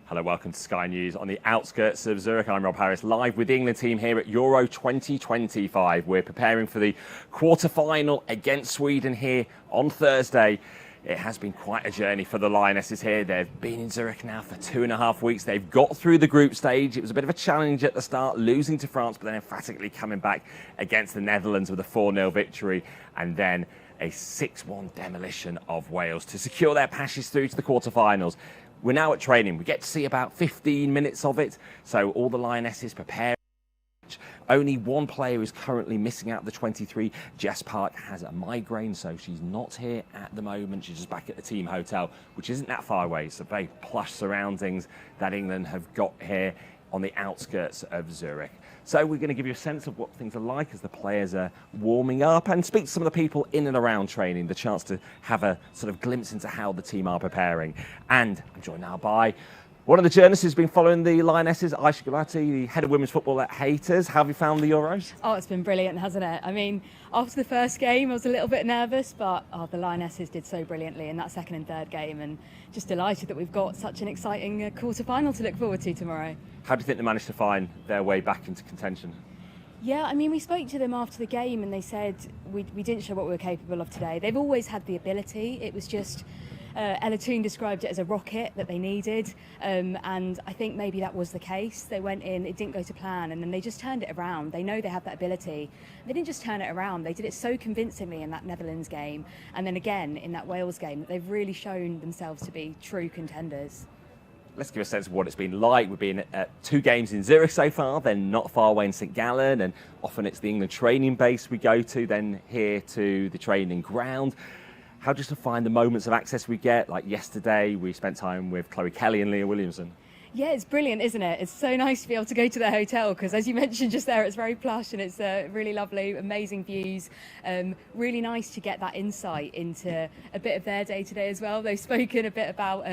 Hello, welcome to Sky News on the outskirts of Zurich. I'm Rob Harris, live with the England team here at Euro 2025. We're preparing for the quarter-final against Sweden here on Thursday. It has been quite a journey for the Lionesses here. They've been in Zurich now for 2.5 weeks. They've got through the group stage. It was a bit of a challenge at the start, losing to France, but then emphatically coming back against the Netherlands with a 4-0 victory, and then a 6-1 demolition of Wales to secure their passage through to the quarterfinals. We're now at training. We get to see about 15 minutes of it, so all the Lionesses prepare. Only one player is currently missing out of the 23. Jess Park has a migraine, so she's not here at the moment. She's just back at the team hotel, which isn't that far away. So very plush surroundings that England have got here on the outskirts of Zurich. So we're going to give you a sense of what things are like as the players are warming up and speak to some of the people in and around training, the chance to have a sort of glimpse into how the team are preparing. And I'm joined now by one of the journalists who's been following the Lionesses, Ayisha Gulati, the head of women's football at Hayters. How have you found the Euros? Oh, it's been brilliant, hasn't it? I mean, after the first game, I was a little bit nervous, but the Lionesses did so brilliantly in that second and third game, and just delighted that we've got such an exciting quarter-final to look forward to tomorrow. How do you think they managed to find their way back into contention? Yeah, I mean, we spoke to them after the game, and they said we didn't show what we were capable of today. They've always had the ability. It was just Ella Toon described it as a rocket that they needed, and I think maybe that was the case. They went in, it didn't go to plan, and then they just turned it around. They know they have that ability. They didn't just turn it around, they did it so convincingly in that Netherlands game, and then again in that Wales game, that they've really shown themselves to be true contenders. Let's give a sense of what it's been like. We've been at 2 games in Zurich so far, then not far away in St Gallen, and often it's the England training base we go to, then here to the training ground. How just to find the moments of access we get, like yesterday we spent time with Chloe Kelly and Leah Williamson. Yeah, it's brilliant, isn't it? It's so nice to be able to go to their hotel because, as you mentioned just there, it's very plush and it's really lovely, amazing views. Really nice to get that insight into a bit of their day today as well. They've spoken a bit about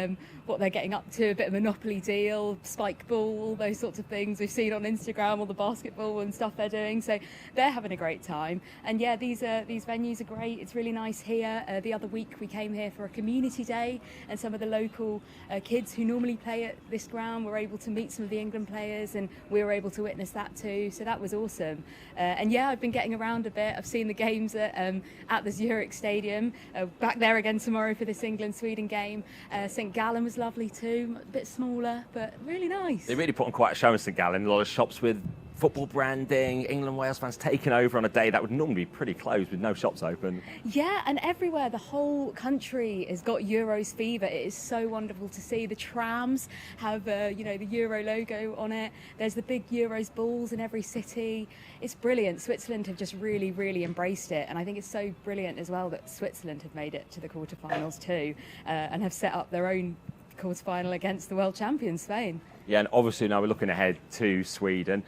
what they're getting up to, a bit of Monopoly deal, spike ball, all those sorts of things we've seen on Instagram, all the basketball and stuff they're doing. So they're having a great time. And yeah, these venues are great. It's really nice here. The other week we came here for a community day, and some of the local kids who normally play at this ground were able to meet some of the England players, and we were able to witness that too, so that was awesome. And yeah, I've been getting around a bit. I've seen the games at the Zurich Stadium, back there again tomorrow for this England-Sweden game. St Gallen was lovely too, a bit smaller but really nice. They really put on quite a show in St Gallen. A lot of shops with football branding, England-Wales fans taking over on a day that would normally be pretty closed with no shops open. Yeah, and everywhere, the whole country has got Euros fever. It is so wonderful to see. The trams have the Euro logo on it. There's the big Euros balls in every city. It's brilliant. Switzerland have just really, really embraced it, and I think it's so brilliant as well that Switzerland have made it to the quarterfinals too, and have set up their own quarterfinal against the world champions, Spain. Yeah, and obviously now we're looking ahead to Sweden.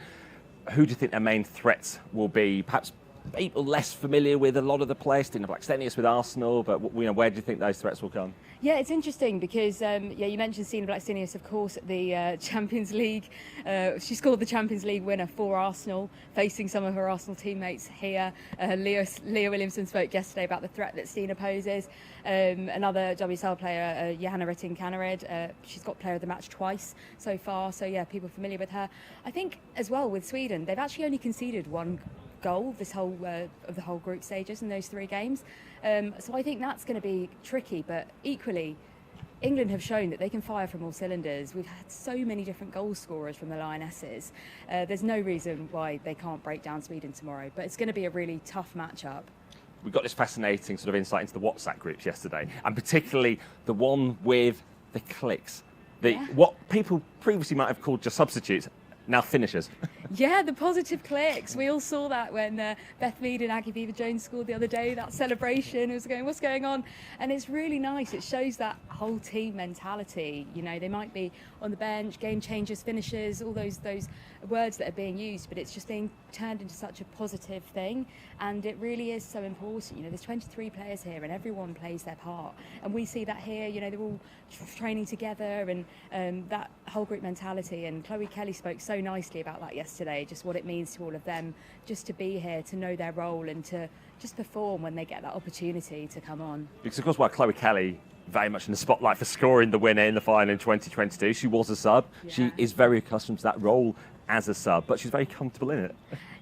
Who do you think their main threats will be? Perhaps people less familiar with a lot of the players, Stina Blackstenius with Arsenal, but where do you think those threats will come? Yeah, it's interesting because, you mentioned Stina Blackstenius, of course, at the Champions League. She scored the Champions League winner for Arsenal, facing some of her Arsenal teammates here. Leah Williamson spoke yesterday about the threat that Stina poses. Another WSL player, Johanna Rytting-Kaneryd, she's got player of the match twice so far, so yeah, people familiar with her. I think as well with Sweden, they've actually only conceded one goal of the whole group stages in those 3 games. So I think that's going to be tricky, but equally England have shown that they can fire from all cylinders. We've had so many different goal scorers from the Lionesses. There's no reason why they can't break down Sweden tomorrow, but it's going to be a really tough matchup. We got this fascinating sort of insight into the WhatsApp groups yesterday, and particularly the one with the clicks. What people previously might have called just substitutes, now finishers. Yeah, the positive clicks. We all saw that when Beth Mead and Aggie Beaver-Jones scored the other day, that celebration. It was going, what's going on? And it's really nice. It shows that whole team mentality. You know, they might be on the bench, game changers, finishers, all those words that are being used, but it's just being turned into such a positive thing. And it really is so important. You know, there's 23 players here and everyone plays their part. And we see that here, you know, they're all training together and that whole group mentality. And Chloe Kelly spoke so so nicely about that yesterday, just what it means to all of them, just to be here, to know their role and to just perform when they get that opportunity to come on. Because, of course, while Chloe Kelly very much in the spotlight for scoring the winner in the final in 2022, she was a sub. Yeah. She is very accustomed to that role as a sub, but she's very comfortable in it.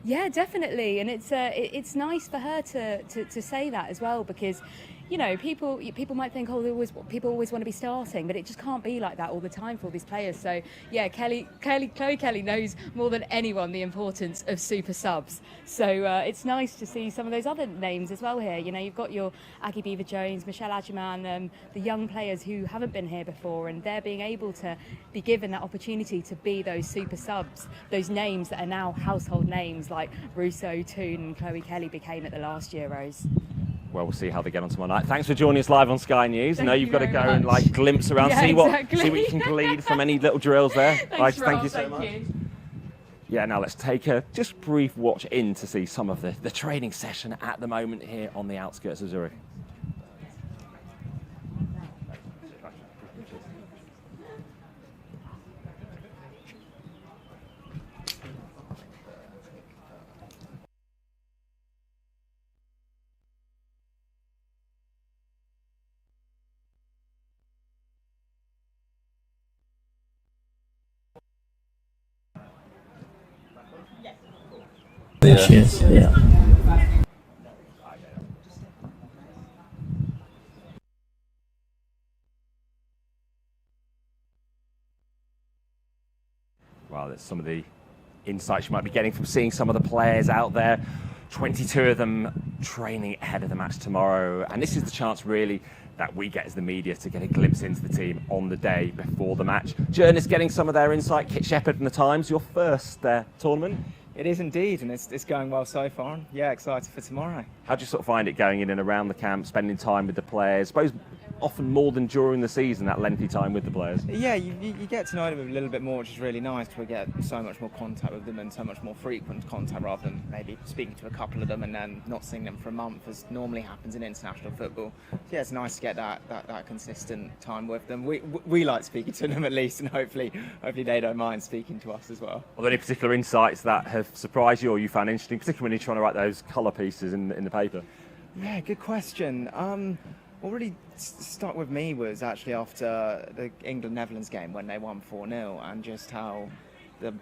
Yeah, definitely, and it's nice for her to say that as well, because you know, people might think, oh, people always want to be starting, but it just can't be like that all the time for all these players. So yeah, Chloe Kelly knows more than anyone the importance of super subs. So it's nice to see some of those other names as well here. You know, you've got your Aggie Beaver-Jones, Michelle Adjaman, the young players who haven't been here before, and they're being able to be given that opportunity to be those super subs, those names that are now household names like Russo, Toon and Chloe Kelly became at the last Euros. Well, we'll see how they get on tomorrow night. Thanks for joining us live on Sky News. I know you've got to go much. and like glimpse around, Yeah, see what you can exactly. glean from any little drills there. Thanks, Thank Rob, you so much. you. Yeah, now let's take a just brief watch in to see some of the training session at the moment here on the outskirts of Zurich. Yes, yeah. Well, that's some of the insights you might be getting from seeing some of the players out there. 22 of them training ahead of the match tomorrow. And this is the chance, really, that we get as the media to get a glimpse into the team on the day before the match. Journalists getting some of their insight. Kit Shepard from The Times, your first tournament. It is indeed, and it's going well so far. Yeah, excited for tomorrow. How do you sort of find it going in and around the camp, spending time with the players? I suppose often more than during the season, that lengthy time with the players. Yeah, you get to know them a little bit more, which is really nice. We get so much more contact with them and so much more frequent contact rather than maybe speaking to a couple of them and then not seeing them for a month, as normally happens in international football. So yeah, it's nice to get that consistent time with them. We like speaking to them at least, and hopefully they don't mind speaking to us as well. Are there any particular insights that have surprised you or you found interesting, particularly when you're trying to write those colour pieces in the paper? Yeah, good question. What really stuck with me was actually after the England-Netherlands game when they won 4-0, and just how they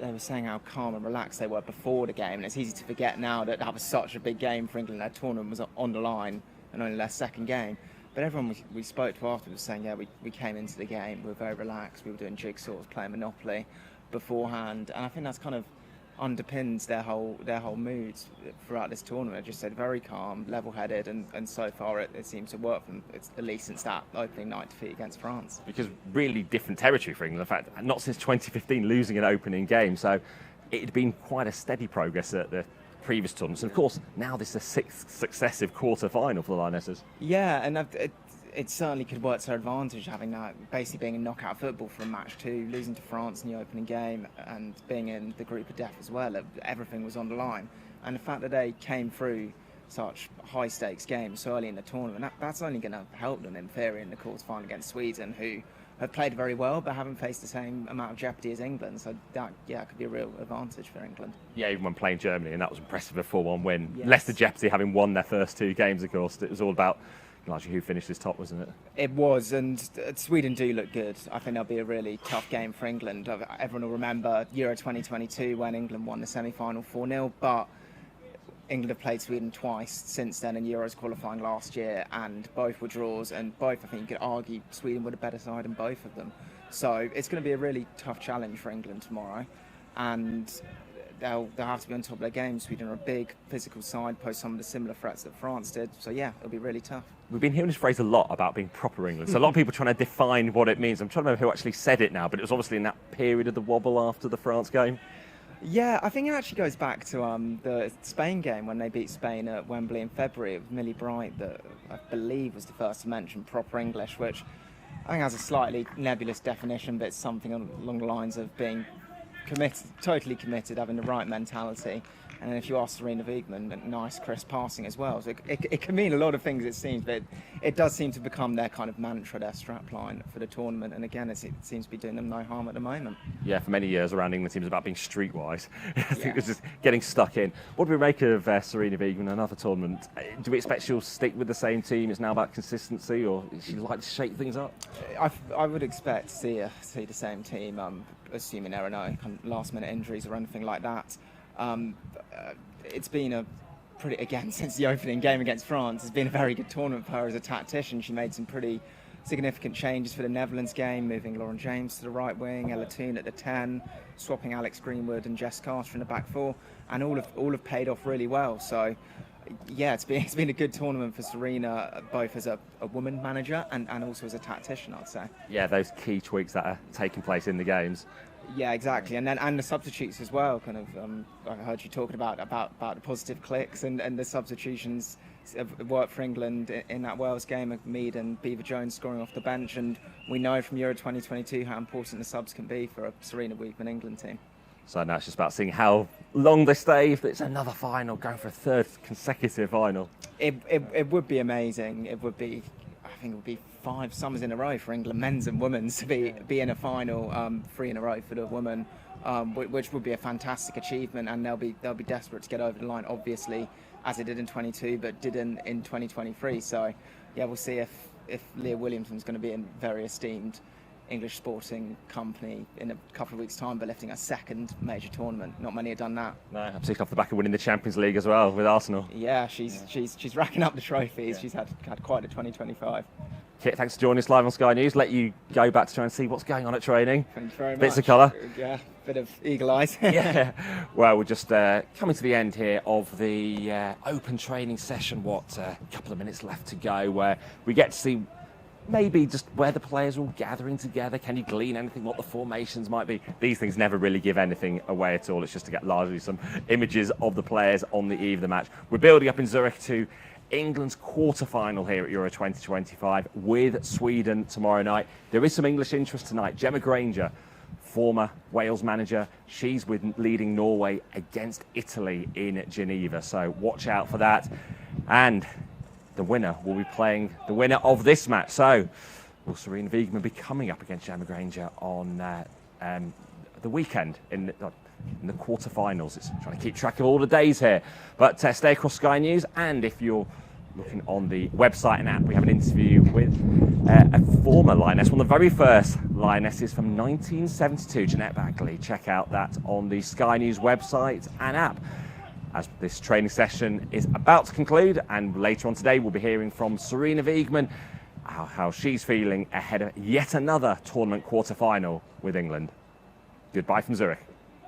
were saying how calm and relaxed they were before the game. And it's easy to forget now that that was such a big game for England. Their tournament was on the line and only their second game. But everyone we spoke to afterwards was saying, yeah, we came into the game, we were very relaxed, we were doing jigsaws, playing Monopoly beforehand. And I think that's kind of underpins their whole moods throughout this tournament. Just said very calm, level-headed, and so far it seems to work for them, at least since that opening night defeat against France. Because really different territory for England. In fact, not since 2015 losing an opening game, so it had been quite a steady progress at the previous tournaments. And of course, now this is a sixth successive quarter-final for the Lionesses. Yeah, and it certainly could work to their advantage, having that basically being in knockout football from match 2, losing to France in the opening game and being in the group of death as well. Everything was on the line, and the fact that they came through such high stakes games so early in the tournament, that's only going to help them in theory in the quarterfinal against Sweden, who have played very well but haven't faced the same amount of jeopardy as England. So that, yeah, could be a real advantage for England. Yeah, even when playing Germany, and that was impressive, a 4-1 win. Yes. Less the jeopardy having won their first 2 games, of course. It was all about largely who finishes top, wasn't it? It was, and Sweden do look good. I think that'll be a really tough game for England. Everyone will remember Euro 2022 when England won the semi-final 4-0, but England have played Sweden twice since then in Euros qualifying last year, and both were draws, and both, I think you could argue, Sweden were the better side in both of them. So it's going to be a really tough challenge for England tomorrow, and they'll have to be on top of their game. Sweden are a big physical side, pose some of the similar threats that France did. So yeah, it'll be really tough. We've been hearing this phrase a lot about being proper England. So a lot of people trying to define what it means. I'm trying to remember who actually said it now, but it was obviously in that period of the wobble after the France game. Yeah, I think it actually goes back to the Spain game when they beat Spain at Wembley in February. It was Millie Bright that I believe was the first to mention proper English, which I think has a slightly nebulous definition, but it's something along the lines of being committed, totally committed, having the right mentality. And then if you ask Serena Wiegmann, nice, crisp passing as well. So it can mean a lot of things, it seems, but it does seem to become their kind of mantra, their strapline for the tournament. And again, it seems to be doing them no harm at the moment. Yeah, for many years around England teams about being streetwise. I think it's just getting stuck in. What do we make of Serena Wiegmann, another tournament? Do we expect she'll stick with the same team? It's now about consistency, or does she like to shake things up? I would expect to see the same team, assuming there are no kind of last-minute injuries or anything like that. It's been a pretty, again, since the opening game against France, it's been a very good tournament for her as a tactician. She made some pretty significant changes for the Netherlands game, moving Lauren James to the right wing, Ella Toone at the 10, swapping Alex Greenwood and Jess Carter in the back four, and all have paid off really well. So, yeah, it's been a good tournament for Serena, both as a woman manager and also as a tactician, I'd say. Yeah, those key tweaks that are taking place in the games. Yeah, exactly, and the substitutes as well. Kind of, I heard you talking about the positive clicks and the substitutions have worked for England in that Wales game. Mead and Beaver Jones scoring off the bench, and we know from Euro 2022 how important the subs can be for a Serena Wiegmann England team. So now it's just about seeing how long they stay. If it's another final, going for a third consecutive final. It would be amazing. It would be, I think it would be 5 summers in a row for England men's and women's to be in a final, 3 in a row for the women, which would be a fantastic achievement, and they'll be desperate to get over the line, obviously, as it did in 22, but did in 2023. So yeah, we'll see if Leah Williamson's going to be a very esteemed English sporting company in a couple of weeks' time, but lifting a second major tournament. Not many have done that. No, particularly off the back of winning the Champions League as well with Arsenal. Yeah, she's racking up the trophies. Yeah. She's had quite a 2025. Kit, thanks for joining us live on Sky News. Let you go back to try and see what's going on at training. Thank you very much. Bits of colour. Yeah, bit of eagle eyes. Yeah. Well, we're just coming to the end here of the open training session. A couple of minutes left to go, where we get to see maybe just where the players are all gathering together. Can you glean anything, what the formations might be? These things never really give anything away at all. It's just to get largely some images of the players on the eve of the match. We're building up in Zurich to England's quarter-final here at Euro 2025 with Sweden tomorrow night. There is some English interest tonight. Gemma Granger, former Wales manager, she's leading Norway against Italy in Geneva. So watch out for that. And the winner will be playing the winner of this match. So will Serena Wiegmann be coming up against Gemma Granger on the weekend in the quarterfinals? It's trying to keep track of all the days here. But stay across Sky News, and if you're looking on the website and app, we have an interview with a former Lioness, one of the very first Lionesses from 1972, Jeanette Bagley. Check out that on the Sky News website and app. As this training session is about to conclude, and later on today we'll be hearing from Serena Wiegmann how she's feeling ahead of yet another tournament quarter-final with England. Goodbye from Zurich.